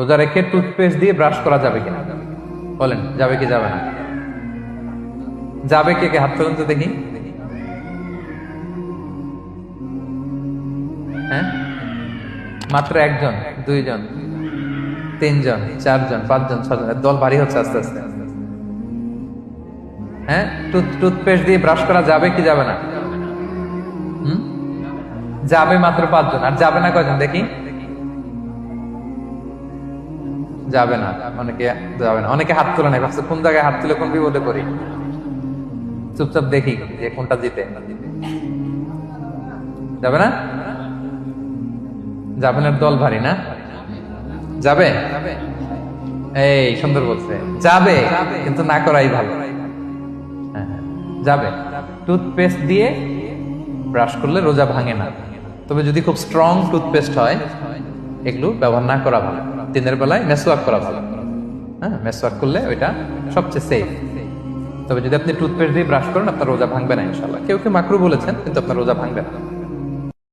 রোজা রেখে টুথপেস্ট দিয়ে ব্রাশ করা যাবে কিনা বলেন, যাবে কি যাবে না? যাবে, কে কে হাত তুলুন তো দেখি। হ্যাঁ, মাত্র একজন, দুইজন, তিনজন, চারজন, পাঁচজন, ছজন, দল ভারী হচ্ছে আস্তে আস্তে। হ্যাঁ, টুথপেস্ট দিয়ে ব্রাশ করা যাবে কি যাবে না? যাবে মাত্র পাঁচজন, আর যাবে না কয়জন দেখি? যাবে না, অনেকে যাবে না, অনেকে হাত তুলে নাই, ভাবছে কোন জায়গায় হাত তুলে কোন বিপদে পড়ি। চুপচাপ দেখি যে কোনটা জিতে। যাবে না, যাবে না, দল ভারী না? যাবে, এই সুন্দর বলছে, যাবে কিন্তু না করাই ভালো। হ্যাঁ, যাবে। টুথপেস্ট দিয়ে ব্রাশ করলে রোজা ভাঙে না, তবে যদি খুব স্ট্রং টুথপেস্ট হয় এগুলো ব্যবহার না করা ভালো। দিনের বেলায় মেসওয়াক করা ভালো। হ্যাঁ, মেসওয়াক করলে ওইটা সবচেয়ে সেফ। তবে যদি আপনি টুথপেস্ট দিয়ে ব্রাশ করেন আপনার রোজা ভাঙবে না ইনশাল্লাহ। কেউ কেউ মাকরু বলেছেন, কিন্তু আপনার রোজা ভাঙবে না।